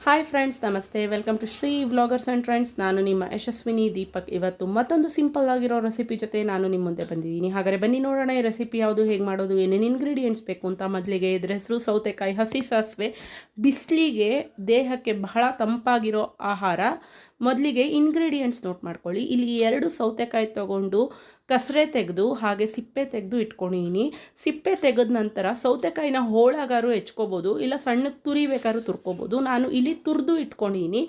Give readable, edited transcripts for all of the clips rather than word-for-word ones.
Hi friends, ನಮಸ್ತೆ. Welcome to Shri vloggers and trends. ನಾನು ನಿಮ್ಮ ಯಶಸ್ವಿನಿ ದೀಪಕ್. ಇವತ್ತು ಮತ್ತೊಂದು ಸಿಂಪಲ್ ಆಗಿರೋ ರೆಸಿಪಿ ಜೊತೆ ನಾನು ನಿಮ್ಮ ಮುಂದೆ ಬಂದಿದ್ದೀನಿ. ಹಾಗಾದರೆ ಬನ್ನಿ ನೋಡೋಣ ಈ ರೆಸಿಪಿ ಯಾವುದು, ಹೇಗೆ ಮಾಡೋದು, ಏನೇನು ಇಂಗ್ರೀಡಿಯೆಂಟ್ಸ್ ಬೇಕು ಅಂತ. ಮೊದಲಿಗೆ ಇದ್ರ ಹೆಸರು ಸೌತೆಕಾಯಿ, ಹಸಿ ಸಾಸಿವೆ. ಬಿಸಿಲಿಗೆ ದೇಹಕ್ಕೆ ಬಹಳ ತಂಪಾಗಿರೋ ಆಹಾರ. ಮೊದಲಿಗೆ ಇಂಗ್ರೀಡಿಯೆಂಟ್ಸ್ ನೋಟ್ ಮಾಡ್ಕೊಳ್ಳಿ. ಇಲ್ಲಿ 2 ಸೌತೆಕಾಯಿ ತೊಗೊಂಡು ಕಸರೆ ತೆಗೆದು ಹಾಗೆ ಸಿಪ್ಪೆ ತೆಗೆದು ಇಟ್ಕೊಂಡಿದ್ದೀನಿ. ಸಿಪ್ಪೆ ತೆಗೆದ ನಂತರ ಸೌತೆಕಾಯಿನ ಹೋಳಾಗಾರು ಹೆಚ್ಕೋಬೋದು, ಇಲ್ಲ ಸಣ್ಣಕ್ಕೆ ತುರಿಬೇಕಾದ್ರೂ ತುರ್ಕೋಬೋದು. ನಾನು ಇಲ್ಲಿ ತುರಿದು ಇಟ್ಕೊಂಡಿದ್ದೀನಿ.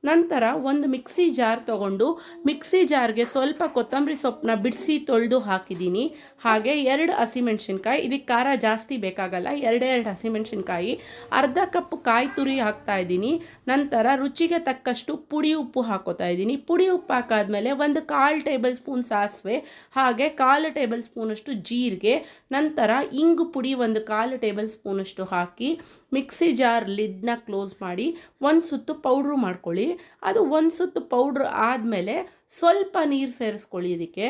ನಂತರ ಒಂದು ಮಿಕ್ಸಿ ಜಾರ್ ತೊಗೊಂಡು ಮಿಕ್ಸಿ ಜಾರ್ಗೆ ಸ್ವಲ್ಪ ಕೊತ್ತಂಬರಿ ಸೊಪ್ಪನ್ನ ಬಿಡಿಸಿ ತೊಳೆದು ಹಾಕಿದ್ದೀನಿ. ಹಾಗೆ 2 ಹಸಿಮೆಣ್ಸಿನ್ಕಾಯಿ, ಇದಕ್ಕೆ ಖಾರ ಜಾಸ್ತಿ ಬೇಕಾಗಲ್ಲ. 2 ಹಸಿಮೆಣ್ಸಿನ್ಕಾಯಿ, ಅರ್ಧ ಕಪ್ ಕಾಯಿ ತುರಿ ಹಾಕ್ತಾ ಇದ್ದೀನಿ. ನಂತರ ರುಚಿಗೆ ತಕ್ಕಷ್ಟು ಪುಡಿ ಉಪ್ಪು ಹಾಕೋತಾ ಇದ್ದೀನಿ. ಪುಡಿ ಉಪ್ಪು ಹಾಕಾದ್ಮೇಲೆ ಒಂದು 1/4 ಟೇಬಲ್ ಸ್ಪೂನ್ ಸಾಸಿವೆ, ಹಾಗೆ 1/4 ಟೇಬಲ್ ಸ್ಪೂನಷ್ಟು ಜೀರಿಗೆ, ನಂತರ ಇಂಗು ಪುಡಿ ಒಂದು 1/4 ಟೇಬಲ್ ಸ್ಪೂನಷ್ಟು ಹಾಕಿ ಮಿಕ್ಸಿ ಜಾರ್ ಲಿಡ್ನ ಕ್ಲೋಸ್ ಮಾಡಿ ಒಂದು ಸುತ್ತು ಪೌಡ್ರು ಮಾಡ್ಕೊಳ್ಳಿ. ಅದು ಒಂದು ಸುತ್ತು ಪೌಡ್ರ್ ಆದಮೇಲೆ ಸ್ವಲ್ಪ ನೀರು ಸೇರಿಸ್ಕೊಳ್ಳಿ. ಇದಕ್ಕೆ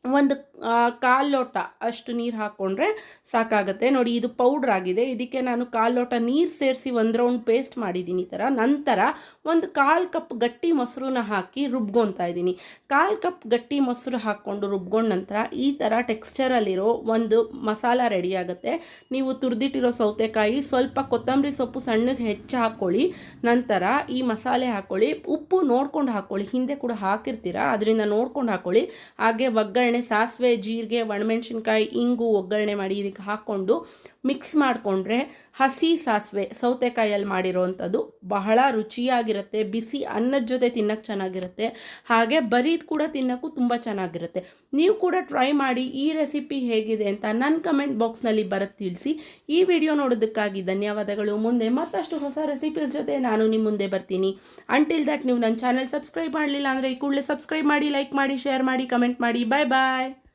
ಒಂದು 1/4 ಲೋಟ ಅಷ್ಟು ನೀರು ಹಾಕ್ಕೊಂಡ್ರೆ ಸಾಕಾಗುತ್ತೆ. ನೋಡಿ, ಇದು ಪೌಡ್ರ್ ಆಗಿದೆ. ಇದಕ್ಕೆ ನಾನು 1/4 ಲೋಟ ನೀರು ಸೇರಿಸಿ ಒಂದು ರೌಂಡ್ ಪೇಸ್ಟ್ ಮಾಡಿದ್ದೀನಿ ಈ ಥರ. ನಂತರ ಒಂದು 1/4 ಕಪ್ ಗಟ್ಟಿ ಮೊಸರನ್ನ ಹಾಕಿ ರುಬ್ಕೊತಾ ಇದ್ದೀನಿ. 1/4 ಕಪ್ ಗಟ್ಟಿ ಮೊಸರು ಹಾಕ್ಕೊಂಡು ರುಬ್ಕೊಂಡ ನಂತರ ಈ ಥರ ಟೆಕ್ಸ್ಚರಲ್ಲಿರೋ ಒಂದು ಮಸಾಲ ರೆಡಿ ಆಗುತ್ತೆ. ನೀವು ತುರಿದಿಟ್ಟಿರೋ ಸೌತೆಕಾಯಿ, ಸ್ವಲ್ಪ ಕೊತ್ತಂಬರಿ ಸೊಪ್ಪು ಸಣ್ಣಗೆ ಹೆಚ್ಚು ಹಾಕ್ಕೊಳ್ಳಿ. ನಂತರ ಈ ಮಸಾಲೆ ಹಾಕ್ಕೊಳ್ಳಿ. ಉಪ್ಪು ನೋಡ್ಕೊಂಡು ಹಾಕ್ಕೊಳ್ಳಿ, ಹಿಂದೆ ಕೂಡ ಹಾಕಿರ್ತೀರ, ಅದರಿಂದ ನೋಡ್ಕೊಂಡು ಹಾಕ್ಕೊಳ್ಳಿ. ಹಾಗೆ ಒಗ್ಗರಣೆ, ಸಾಸಿವೆ, ಜೀರಿಗೆ, ಒಣಮೆಣಸಿನ್ಕಾಯಿ, ಇಂಗು ಒಗ್ಗರಣೆ ಮಾಡಿ ಇದಕ್ಕೆ ಹಾಕ್ಕೊಂಡು ಮಿಕ್ಸ್ ಮಾಡಿಕೊಂಡ್ರೆ ಹಸಿ ಸಾಸಿವೆ ಸೌತೆಕಾಯಲ್ಲಿ ಮಾಡಿರೋವಂಥದ್ದು ಬಹಳ ರುಚಿಯಾಗಿರುತ್ತೆ. ಬಿಸಿ ಅನ್ನದ ಜೊತೆ ತಿನ್ನೋಕ್ಕೆ ಚೆನ್ನಾಗಿರುತ್ತೆ, ಹಾಗೆ ಬರೀದು ಕೂಡ ತಿನ್ನೋಕ್ಕೂ ತುಂಬ ಚೆನ್ನಾಗಿರುತ್ತೆ. ನೀವು ಕೂಡ ಟ್ರೈ ಮಾಡಿ. ಈ ರೆಸಿಪಿ ಹೇಗಿದೆ ಅಂತ ನನ್ನ ಕಮೆಂಟ್ ಬಾಕ್ಸ್ನಲ್ಲಿ ಬರುತ್ತೆ ತಿಳಿಸಿ. ಈ ವಿಡಿಯೋ ನೋಡೋದಕ್ಕಾಗಿ ಧನ್ಯವಾದಗಳು. ಮುಂದೆ ಮತ್ತಷ್ಟು ಹೊಸ ರೆಸಿಪೀಸ್ ಜೊತೆ ನಾನು ನಿಮ್ಮ ಮುಂದೆ ಬರ್ತೀನಿ. ಅಂಟಿಲ್ ದಟ್ ನೀವು ನನ್ನ ಚಾನಲ್ ಸಬ್ಸ್ಕ್ರೈಬ್ ಮಾಡಲಿಲ್ಲ ಅಂದರೆ ಈ ಕೂಡಲೇ ಸಬ್ಸ್ಕ್ರೈಬ್ ಮಾಡಿ, ಲೈಕ್ ಮಾಡಿ, ಶೇರ್ ಮಾಡಿ, ಕಮೆಂಟ್ ಮಾಡಿ. ಬಾಯ್ ಬಾಯ್.